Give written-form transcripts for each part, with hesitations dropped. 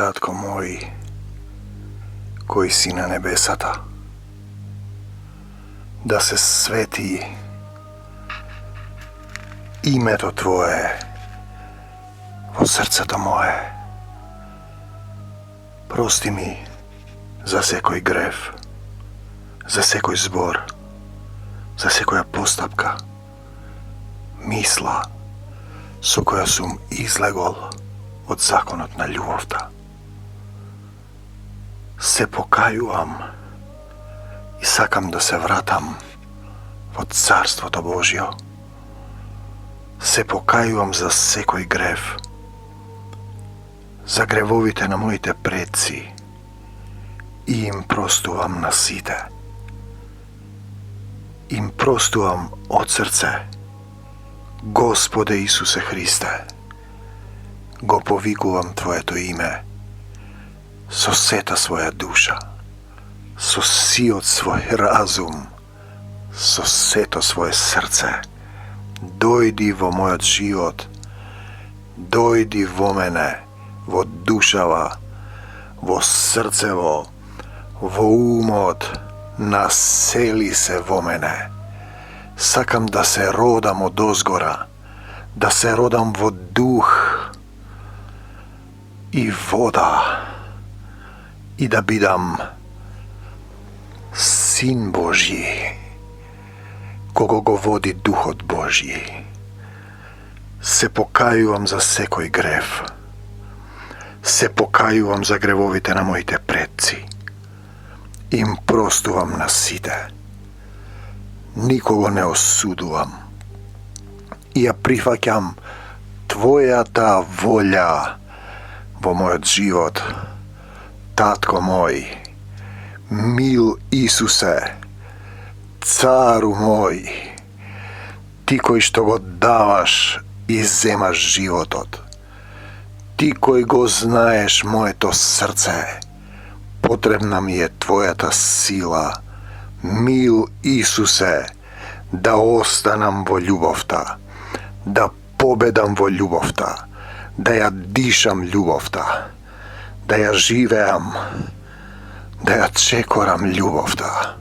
Татко мой, koji si na nebesata, da se sveti imeto Tvoje vo srceto moje. Prosti mi za sekoj grev, za sekoj zbor, za sekoja postapka, misla, so koja sum izlegol od zakonotna ljubovta. Se pokajujem i sakam da se vratam v carstvo to Božjo. Se pokajujem za sekoj grev, za grevovite na mojite predci i im prostuvam na site. Im prostuvam od srce, Gospode Isuse Hriste, go povikuvam Tvoje to ime, so seta svoja duša, so siot svoj razum, so seto svoje srce. Dojdi vo moj život, dojdi vo mene, vo dušava, vo srcevo, vo umot, naseli se vo mene. Sakam da se rodam od ozgora, da se rodam vo duh i voda i da bidam sin Božji, kogo go vodi duh od Božji. Se pokajujem za sekoj grev, se pokajujem za grevovite na mojite predci, im prostuvam na site, nikogo ne osuduvam. Ja prihvaćam Tvoja ta volja vo moj život, Tatko moj, mil Isuse, caru moj, ti koji što go davaš i zemaš životot, ti koji go znaješ moje to srce, potrebna mi je Tvoja ta sila, mil Isuse, da ostanam vo ljubovta, da pobedam vo ljubovta, da ja dišam ljubovta, da ja živeam, da ja čekoram ljubovta.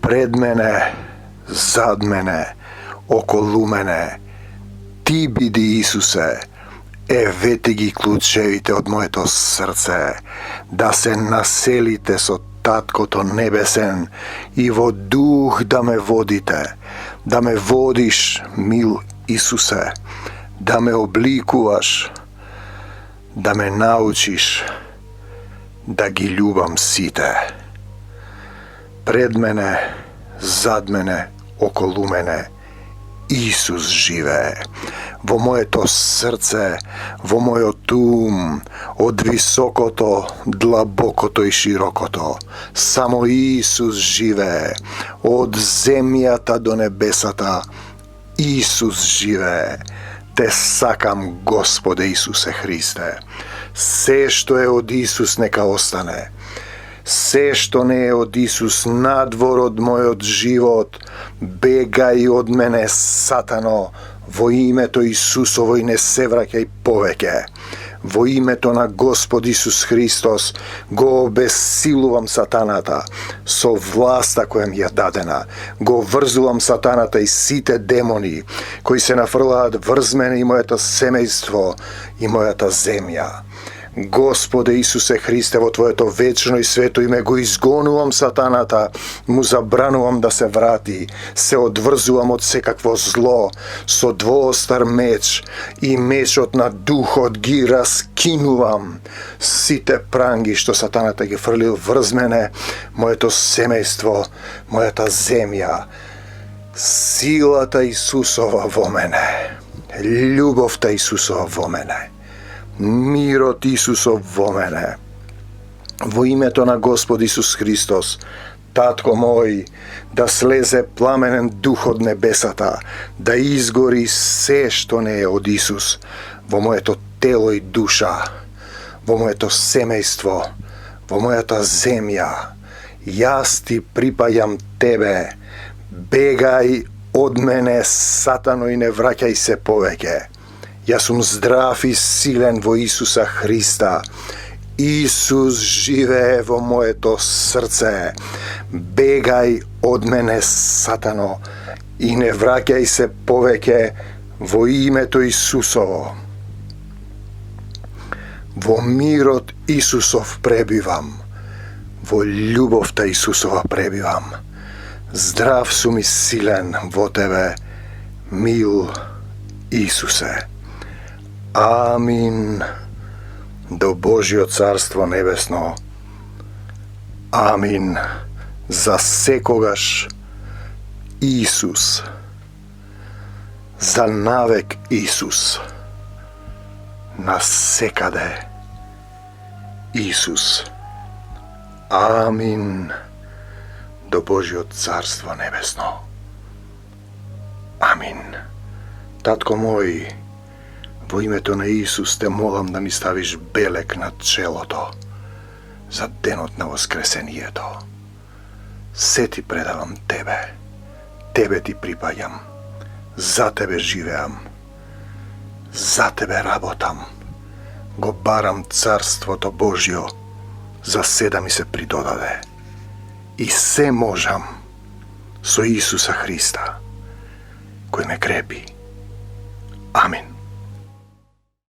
Pred mene, zad mene, okolo mene, ti bidi Isuse, veti gi ključevite od moje to srce, da se naselite so Tatko to nebesen i vo duh da me vodite, da me vodiš, mil Isuse, da me oblikuvaš, da me naučiš da gi ljubam site. Pred mene, zad mene, okolo mene, Isus žive. Vo moje to srce, vo mojo tum, od visokoto, dlabokoto i širokoto, samo Isus žive. Od zemljata do nebesata, Isus žive. Te sakam, Gospode Isuse Hriste. Se što je od Isus neka ostane. Se što ne je od Isus nadvor od moj od život, begaj od mene, satano, vo ime to Isusovo i ne se vraćaj poveke. Vo ime to na Gospod Isus Hristos, go obesiluvam satanata, so vlasta koja mi je dadena, go vrzuvam satanata i site demoni, koji se nafrlavat vrz mene i moje to semejstvo i moja ta zemlja. Gospode Isuse Hriste, vo Tvoje to večno i sveto ime go izgonuvam satanata, mu zabranuvam da se vrati, se odvrzuvam od sekakvo zlo, so dvoostar meč i meč od na duh od gi raskinuvam, site prangi što satanata gi frlil vrz mene, moje to semejstvo, moja ta zemlja, sila ta Isusova vo mene, ljubov ta Isusova vo mene, mirot Isusov vo mene. Vo ime to na Gospod Isus Hristos, Tatko moj, da sleze plamenen duh od nebesata, da izgori se što ne je od Isus, vo moje to telo i duša, vo moje to semejstvo, vo moja ta zemlja. Jas ti pripajam tebe, begaj od mene, satano, i ne vraćaj se poveke. Јас сум здрав и силен во Исуса Христа. Исус живее во моето срце. Бегај од мене, Сатано, и не враќај се повеќе во името Исусово. Во мирот Исусов пребивам. Во љубовта Исусова пребивам. Здрав сум и силен во Тебе, мил Исусе. Амин. До Божјо царство небесно. Амин. За секогаш Исус. За навек Исус. Насекаде Исус. Амин. До Божјо царство небесно. Амин. Татко мој, во името на Исус те молам да ми ставиш белек на челото за денот на воскресението. Се ти предавам Тебе. Тебе ти припаѓам. За Тебе живеам. За Тебе работам. Го барам царството Божјо, за се да ми се придодаде. И се можам со Исуса Христа, кој ме крепи. Амин.